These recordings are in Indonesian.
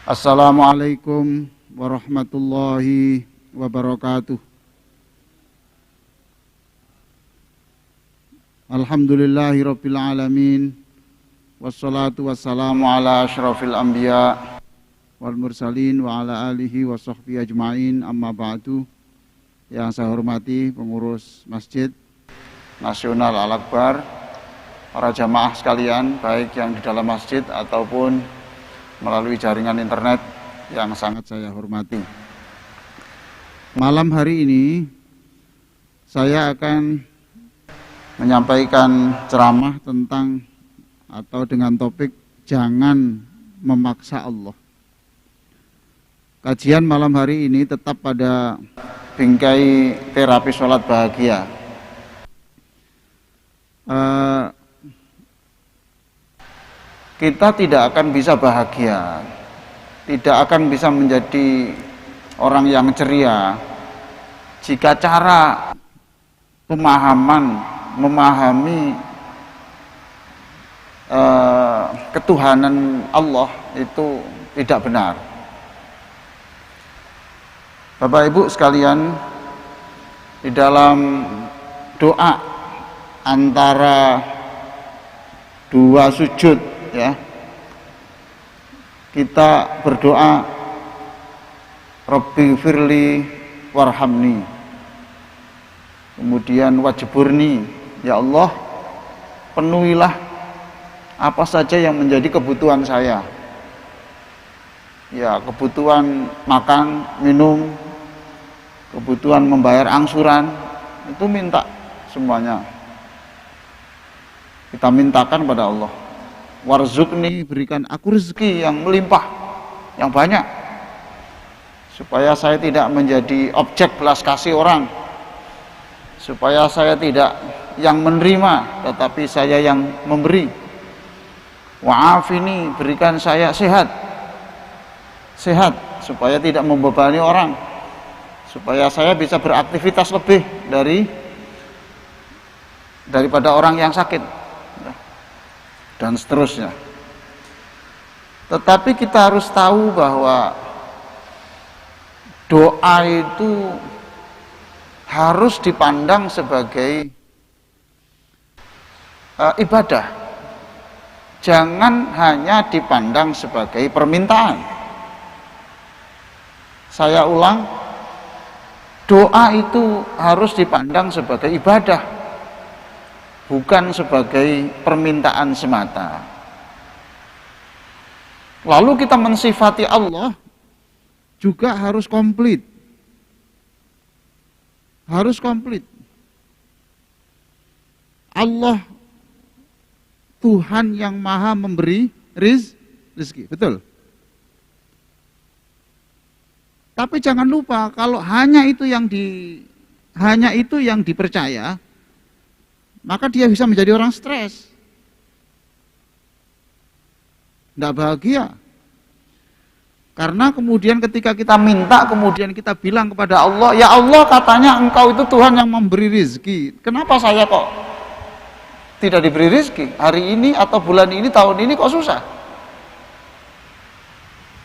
Assalamualaikum warahmatullahi wabarakatuh. Alhamdulillahirabbil alamin. Wassalatu wassalamu ala asyrafil anbiya wal mursalin wa ala alihi wa sahbihi ajma'in, amma ba'du. Yang saya hormati pengurus Masjid Nasional Al-Akbar, para jamaah sekalian, baik yang di dalam masjid ataupun melalui jaringan internet yang sangat saya hormati. Malam hari ini saya akan menyampaikan ceramah tentang atau dengan topik jangan memaksa Allah. Kajian malam hari ini tetap pada bingkai terapi sholat bahagia. Kita tidak akan bisa bahagia, tidak akan bisa menjadi orang yang ceria jika cara memahami ketuhanan Allah itu tidak benar. Bapak Ibu sekalian, di dalam doa antara dua sujud, ya, kita berdoa Rabbi firli warhamni, kemudian wajburni, ya Allah penuhilah apa saja yang menjadi kebutuhan saya, ya, kebutuhan makan, minum, kebutuhan membayar angsuran, itu minta semuanya, kita mintakan pada Allah. Warzukni, berikan aku rezeki yang melimpah, yang banyak, supaya saya tidak menjadi objek belas kasih orang, supaya saya tidak yang menerima tetapi saya yang memberi. Wa'afini, berikan saya sehat supaya tidak membebani orang, supaya saya bisa beraktivitas lebih daripada orang yang sakit, dan seterusnya. Tetapi kita harus tahu bahwa doa itu harus dipandang sebagai ibadah, jangan hanya dipandang sebagai permintaan. Saya ulang, doa itu harus dipandang sebagai ibadah, bukan sebagai permintaan semata. Lalu kita mensifati Allah juga harus komplit. Harus komplit. Allah Tuhan yang maha memberi rezeki, betul. Tapi jangan lupa, kalau hanya itu yang dipercaya, maka dia bisa menjadi orang stres, tidak bahagia. Karena kemudian ketika kita minta, kemudian kita bilang kepada Allah, ya Allah katanya engkau itu Tuhan yang memberi rezeki, kenapa saya kok tidak diberi rezeki hari ini atau bulan ini, tahun ini kok susah?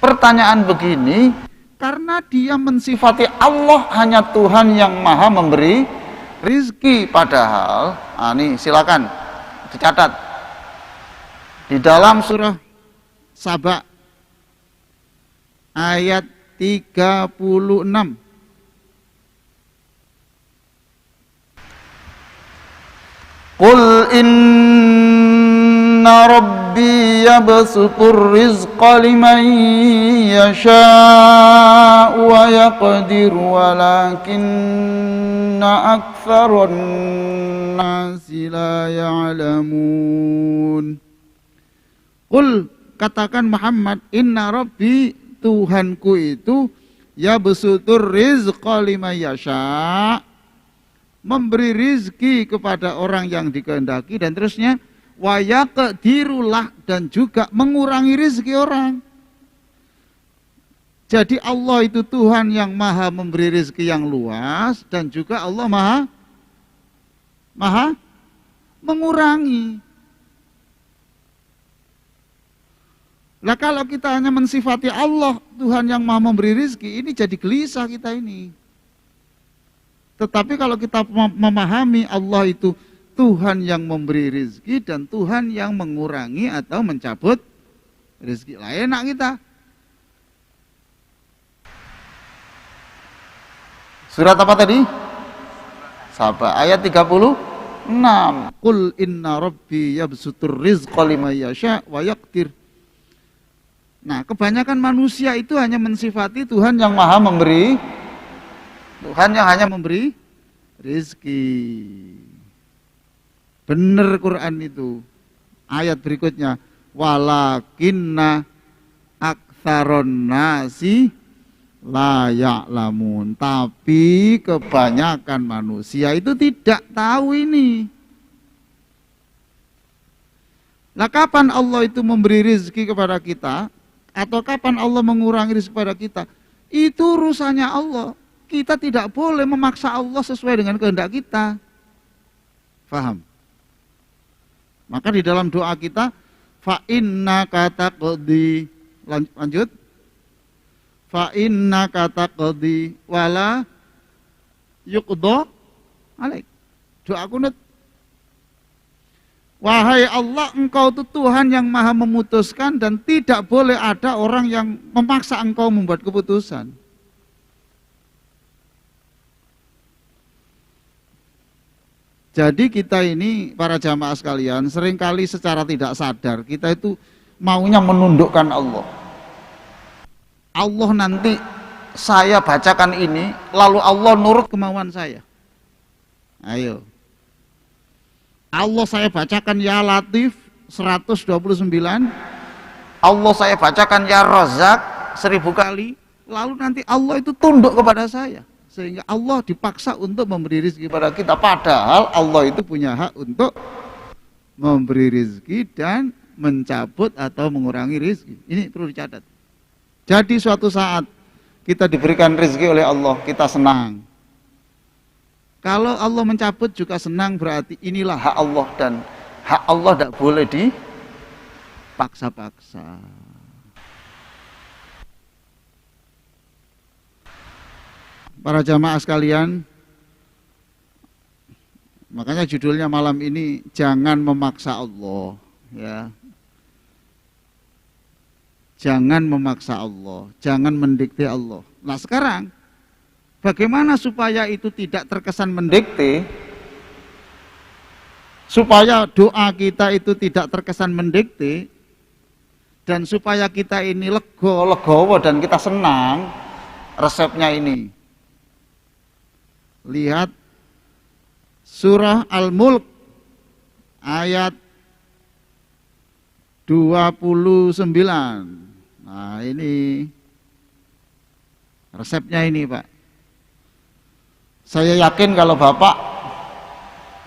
Pertanyaan begini karena dia mensifati Allah hanya Tuhan yang maha memberi rizki, padahal, ini silakan dicatat di dalam surah Saba ayat 36. Qul inna rabbi yabsutur rizqa liman yasha'u wa yaqdir walakinna aktsarun nasi la ya'lamun. Qul, katakan Muhammad, inna rabbi, Tuhanku itu yabsutur rizqa liman yasha', memberi rizki kepada orang yang dikehendaki, dan terusnya wa yaqdirulah, dan juga mengurangi rizki orang. Jadi Allah itu Tuhan yang maha memberi rizki yang luas, dan juga Allah maha mengurangi. Lah kalau kita hanya mensifati Allah, Tuhan yang Maha memberi rizki, ini jadi gelisah kita ini. Tetapi kalau kita memahami Allah itu Tuhan yang memberi rizki dan Tuhan yang mengurangi atau mencabut rizki, lah enak kita. Surat apa tadi? Saba ayat 36. Qul inna rabbi yabsutur rizqa liman yasha wa yaqdir. Nah, kebanyakan manusia itu hanya mensifati Tuhan yang Maha memberi, Tuhan yang hanya memberi rizki. Benar Quran itu. Ayat berikutnya, walakinna aktsaron nasi la ya'lamun. Tapi kebanyakan manusia itu tidak tahu ini. Nah, kapan Allah itu memberi rizki kepada kita? Atau kapan Allah mengurangi rizki kepada kita? Itu urusannya Allah. Kita tidak boleh memaksa Allah sesuai dengan kehendak kita. Faham? Maka di dalam doa kita, fa innaka taqdi, lanjut, fa innaka taqdi wala yuqda alaik. Doa kunut. Wahai Allah, engkau itu Tuhan yang Maha memutuskan dan tidak boleh ada orang yang memaksa engkau membuat keputusan. Jadi kita ini, para jamaah sekalian, seringkali secara tidak sadar, kita itu maunya menundukkan Allah. Allah nanti saya bacakan ini, lalu Allah nurut kemauan saya. Ayo. Allah saya bacakan ya Latif 129, Allah saya bacakan ya Razak 1000 kali, lalu nanti Allah itu tunduk kepada saya, sehingga Allah dipaksa untuk memberi rizki pada kita, padahal Allah itu punya hak untuk memberi rizki dan mencabut atau mengurangi rizki. Ini perlu dicatat. Jadi suatu saat kita diberikan rizki oleh Allah, kita senang. Kalau Allah mencabut juga senang, berarti inilah hak Allah dan hak Allah tidak boleh dipaksa-paksa. Para jamaah sekalian, makanya judulnya malam ini jangan memaksa Allah, ya. Jangan memaksa Allah, jangan mendikte Allah. Nah sekarang bagaimana supaya itu tidak terkesan mendikte, supaya doa kita itu tidak terkesan mendikte, dan supaya kita ini legowo dan kita senang? Resepnya ini, lihat surah Al-Mulk ayat 29. Nah ini resepnya ini Pak. Saya yakin kalau Bapak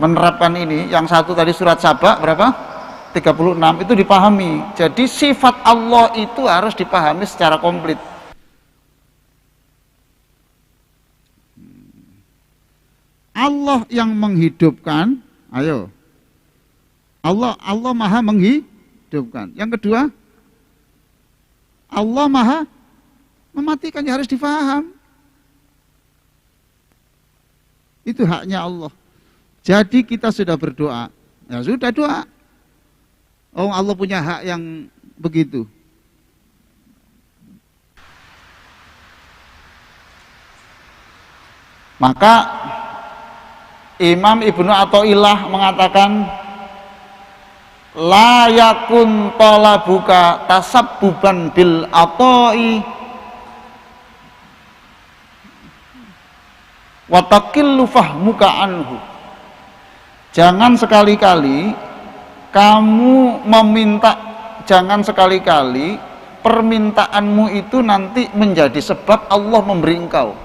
menerapkan ini, yang satu tadi surat Saba berapa? 36 itu dipahami. Jadi sifat Allah itu harus dipahami secara komplit. Allah yang menghidupkan, ayo. Allah Maha menghidupkan. Yang kedua, Allah Maha mematikan, ya harus difaham. Itu haknya Allah. Jadi kita sudah berdoa, ya sudah doa. Oh Allah punya hak yang begitu. Maka Imam Ibnu Athaillah mengatakan, la yakun talabuka tasabbuban bil ata'i wa taqillu fahmuka anhu. Jangan sekali-kali kamu meminta, jangan sekali-kali permintaanmu itu nanti menjadi sebab Allah memberi engkau.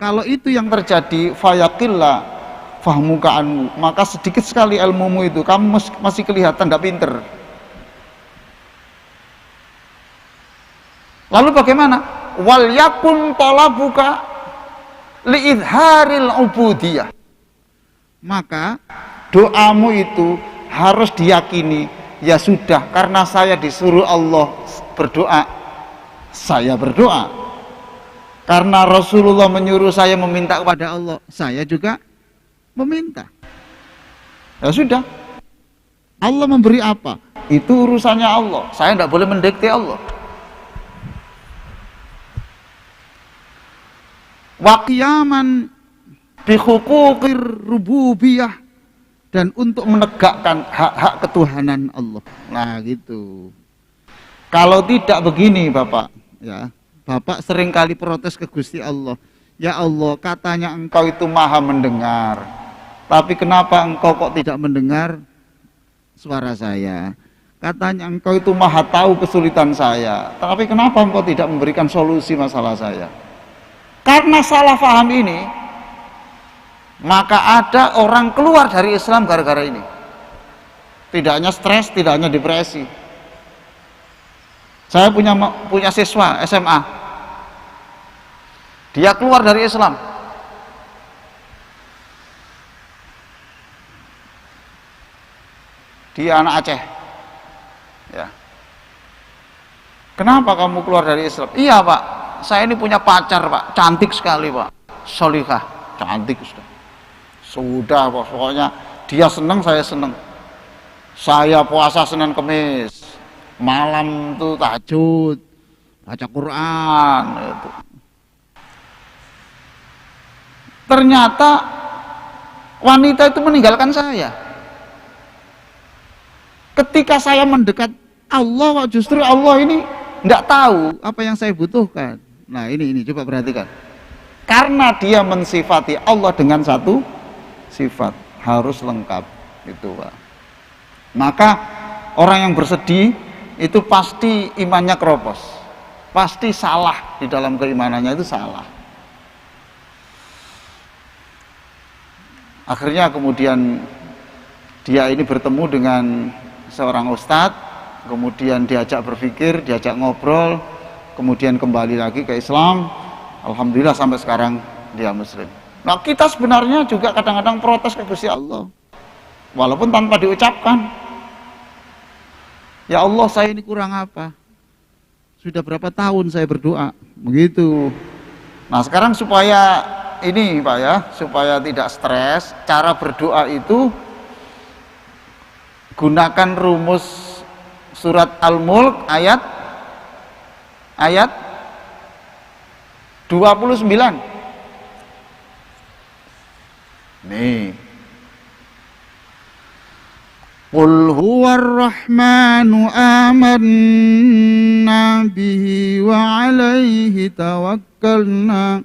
Kalau itu yang terjadi, fayaqilla fahmuka anhu, maka sedikit sekali ilmumu itu, kamu masih kelihatan tidak pinter. Lalu bagaimana? Wal yakun talabuka li'idharil ubudiyah. Maka doamu itu harus diyakini Ya sudah, karena saya disuruh Allah berdoa, saya berdoa. Karena Rasulullah menyuruh saya meminta kepada Allah, saya juga meminta. Ya sudah, Allah memberi apa? Itu urusannya Allah, saya tidak boleh mendikte Allah. Wa qiyaman bi huquqir rububiyah, dan untuk menegakkan hak-hak ketuhanan Allah. Nah gitu. Kalau tidak begini Bapak, ya, Bapak sering kali protes ke Gusti Allah. Ya Allah, katanya Engkau itu maha mendengar, tapi kenapa Engkau kok tidak mendengar suara saya? Katanya Engkau itu maha tahu kesulitan saya, tapi kenapa Engkau tidak memberikan solusi masalah saya? Karena salah paham ini, maka ada orang keluar dari Islam gara-gara ini. Tidak hanya stres, tidak hanya depresi. Saya punya siswa SMA, dia keluar dari Islam. Dia anak Aceh, ya. Kenapa kamu keluar dari Islam? Iya Pak, saya ini punya pacar Pak, cantik sekali Pak, solihah, cantik sudah pokoknya dia senang, saya senang. Saya puasa Senin Kemis, malam tuh tahajud, baca Quran gitu. Ternyata wanita itu meninggalkan saya. Ketika saya mendekat Allah, justru Allah ini tidak tahu apa yang saya butuhkan. Nah ini coba perhatikan. Karena dia mensifati Allah dengan satu sifat, harus lengkap itu Pak. Maka orang yang bersedih itu pasti imannya keropos, pasti salah di dalam keimanannya, itu salah. Akhirnya kemudian dia ini bertemu dengan seorang ustadz, kemudian diajak berpikir, diajak ngobrol, kemudian kembali lagi ke Islam. Alhamdulillah sampai sekarang dia muslim. Nah kita sebenarnya juga kadang-kadang protes ke Gusti Allah, walaupun tanpa diucapkan. Ya Allah, saya ini kurang apa? Sudah berapa tahun saya berdoa begitu. Nah sekarang supaya ini Pak ya, supaya tidak stres, cara berdoa itu gunakan rumus surat Al-Mulk ayat 29. Nih, Qul huwar rahmanu amanna bihi wa alaihi tawakkalna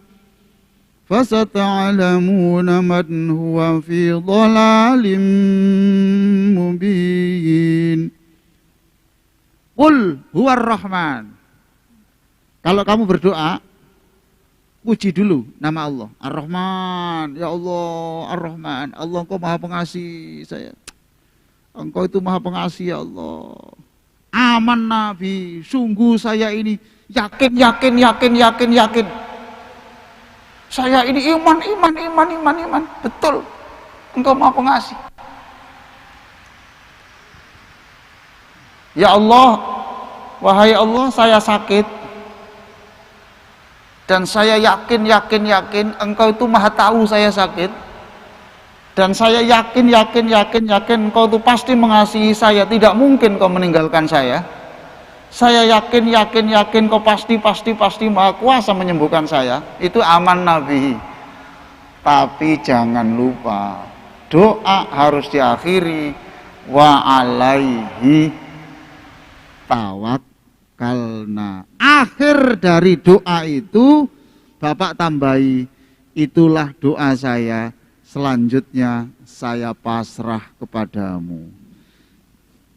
fasata'lamuna man huwa fi dhalalim mubin. Qul huwar rahman. Kalau kamu berdoa, puji dulu nama Allah, Ar-Rahman. Ya Allah, Ar-Rahman, Allah Engkau maha pengasih saya, Engkau itu maha pengasih ya Allah. Aman Nabi, sungguh saya ini yakin. Saya ini iman. Betul, Engkau maha pengasih. Ya Allah, wahai Allah, saya sakit. Dan saya yakin Engkau itu maha tahu saya sakit. Dan saya yakin Engkau itu pasti mengasihi saya. Tidak mungkin Kau meninggalkan saya. Saya yakin Kau pasti maha kuasa menyembuhkan saya. Itu aman Nabi. Tapi jangan lupa, doa harus diakhiri wa alaihi tawakkalna. Akhir dari doa itu Bapak tambahi, itulah doa saya, selanjutnya saya pasrah kepadamu.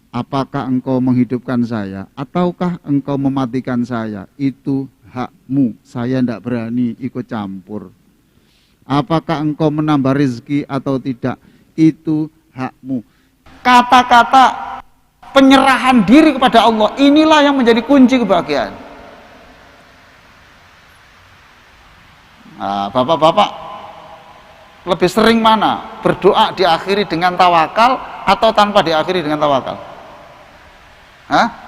Apakah Engkau menghidupkan saya ataukah Engkau mematikan saya, itu hakmu, saya tidak berani ikut campur. Apakah Engkau menambah rezeki atau tidak, itu hakmu. Kata-kata penyerahan diri kepada Allah, inilah yang menjadi kunci kebahagiaan. Nah, bapak-bapak lebih sering mana? Berdoa diakhiri dengan tawakal atau tanpa diakhiri dengan tawakal? Hah?